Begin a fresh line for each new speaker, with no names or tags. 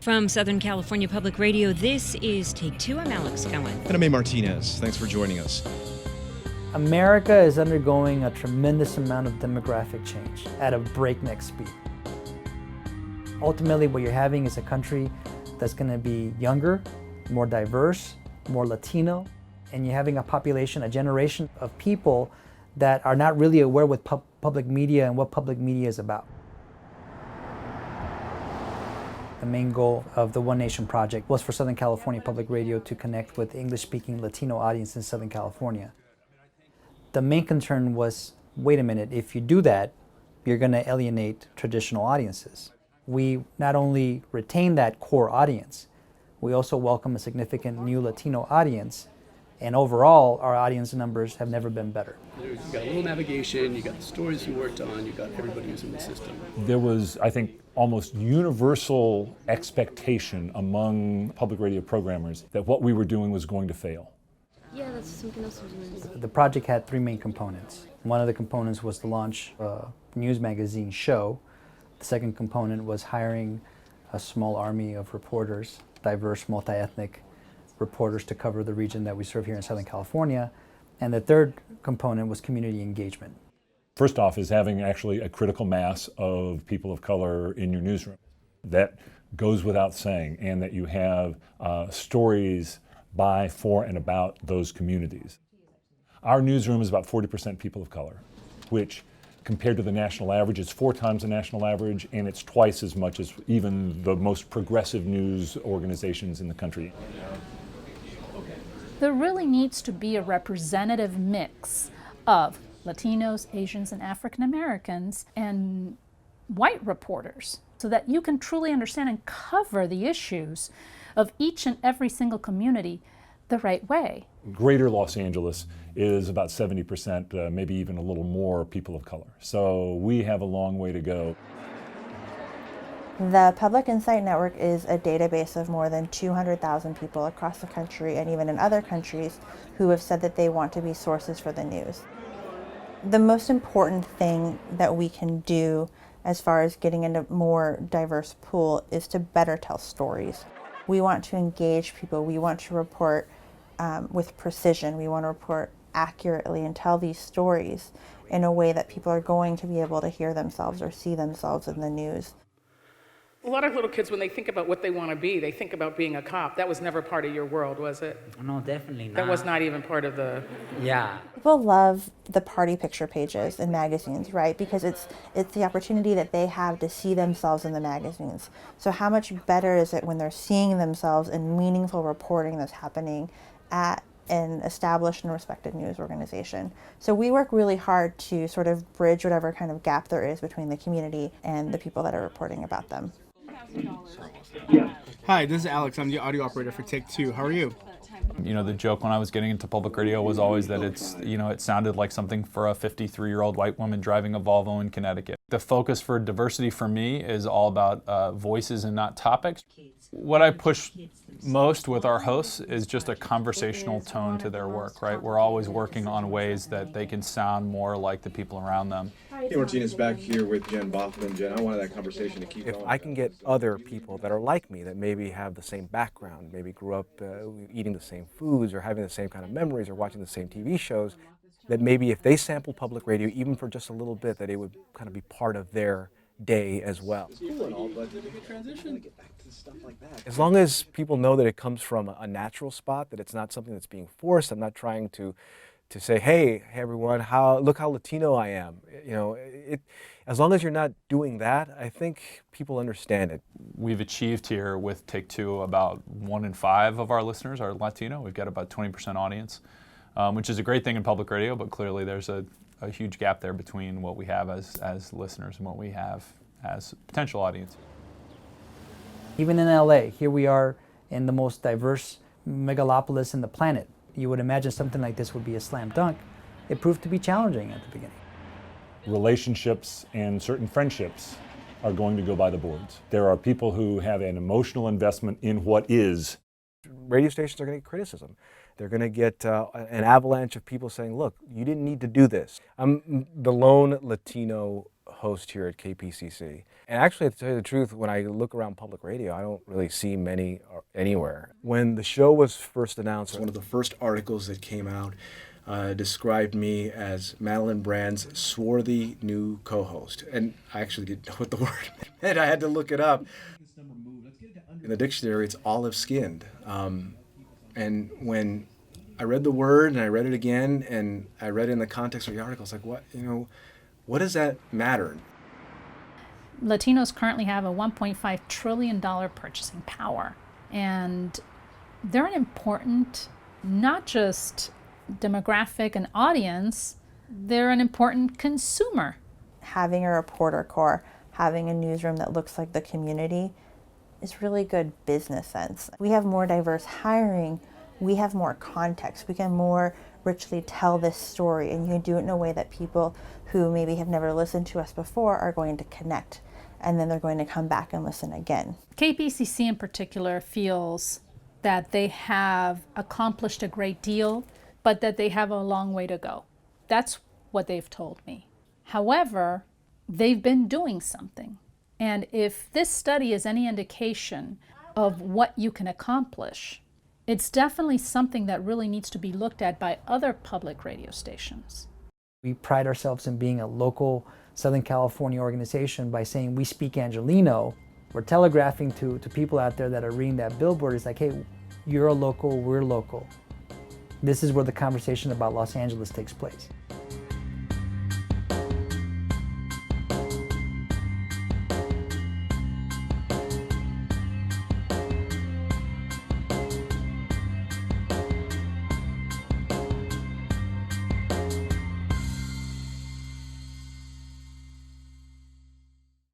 From Southern California Public Radio, this is Take Two. I'm Alex Cohen.
And I'm A. Martinez. Thanks for joining us.
America is undergoing a tremendous amount of demographic change at a breakneck speed. Ultimately, what you're having is a country that's going to be younger, more diverse, more Latino, and you're having a population, a generation of people that are not really aware with public media and what public media is about. The main goal of the One Nation Project was for Southern California Public Radio to connect with the English-speaking Latino audience in Southern California. The main concern was, wait a minute, if you do that, you're going to alienate traditional audiences. We not only retain that core audience, we also welcome a significant new Latino audience, and overall, our audience numbers have never been better.
You've got a little navigation, you got the stories you worked on, you got everybody using the system.
There was, I think, almost universal expectation among public radio programmers that what we were doing was going to fail.
Yeah, that's something else.
The project had three main components. One of the components was to launch a news magazine show. The second component was hiring a small army of reporters, diverse, multi-ethnic reporters to cover the region that we serve here in Southern California. And the third component was community engagement.
First off is having actually a critical mass of people of color in your newsroom. That goes without saying, and that you have stories by, for, and about those communities. Our newsroom is about 40% people of color, which compared to the national average, it's 4 times the national average, and it's twice as much as even the most progressive news organizations in the country.
There really needs to be a representative mix of Latinos, Asians, and African Americans, and white reporters, so that you can truly understand and cover the issues of each and every single community the right way.
Greater Los Angeles is about 70%, maybe even a little more people of color. So we have a long way to go.
The Public Insight Network is a database of more than 200,000 people across the country and even in other countries who have said that they want to be sources for the news. The most important thing that we can do as far as getting into a more diverse pool is to better tell stories. We want to engage people. We want to report with precision. We want to report accurately and tell these stories in a way that people are going to be able to hear themselves or see themselves in the news.
A lot of little kids, when they think about what they want to be, they think about being a cop. That was never part of your world, was it?
No, definitely not.
That was not even part of the...
Yeah.
People love the party picture pages in magazines, right? Because it's the opportunity that they have to see themselves in the magazines. So how much better is it when they're seeing themselves in meaningful reporting that's happening at an established and respected news organization? So we work really hard to sort of bridge whatever kind of gap there is between the community and the people that are reporting about them.
Hi, this is Alex. I'm the audio operator for Take Two. How are you?
You know, the joke when I was getting into public radio was always that it sounded like something for a 53-year-old white woman driving a Volvo in Connecticut. The focus for diversity for me is all about voices and not topics. What I push most with our hosts is just a conversational tone to their work, right? We're always working on ways that they can sound more like the people around them.
Hey, Martinez, back here with Jen Bothman. Jen, I wanted that conversation to keep going.
If I can get other people that are like me, that maybe have the same background, maybe grew up eating the same foods or having the same kind of memories or watching the same TV shows, that maybe if they sample public radio, even for just a little bit, that it would kind of be part of their day as well. As long as people know that it comes from a natural spot, that it's not something that's being forced. I'm not trying to say, hey everyone, look how Latino I am. You know, as long as you're not doing that, I think people understand it.
We've achieved here with Take Two about 1 in 5 of our listeners are Latino. We've got about 20% audience, which is a great thing in public radio, but clearly there's a huge gap there between what we have as listeners and what we have as potential audience.
Even in LA, here we are in the most diverse megalopolis in the planet. You would imagine something like this would be a slam dunk. It proved to be challenging at the beginning.
Relationships and certain friendships are going to go by the boards. There are people who have an emotional investment in what is.
Radio stations are going to get criticism. They're going to get an avalanche of people saying, look, you didn't need to do this. I'm the lone Latino host here at KPCC. And actually, to tell you the truth, when I look around public radio, I don't really see many anywhere. When the show was first announced, one of the first articles that came out described me as Madeline Brand's swarthy new co-host. And I actually didn't know what the word meant. I had to look it up. In the dictionary, it's olive-skinned. And when I read the word and I read it again and I read it in the context of the article, it's like, what does that matter?
Latinos currently have a $1.5 trillion purchasing power. And they're an important, not just demographic and audience, they're an important consumer.
Having a reporter corps, having a newsroom that looks like the community is really good business sense. We have more diverse hiring, we have more context, we can more richly tell this story, and you can do it in a way that people who maybe have never listened to us before are going to connect, and then they're going to come back and listen again.
KPCC in particular feels that they have accomplished a great deal, but that they have a long way to go. That's what they've told me. However, they've been doing something. And if this study is any indication of what you can accomplish, it's definitely something that really needs to be looked at by other public radio stations.
We pride ourselves in being a local Southern California organization by saying we speak Angelino. We're telegraphing to people out there that are reading that billboard. It's like, hey, you're a local, we're local. This is where the conversation about Los Angeles takes place.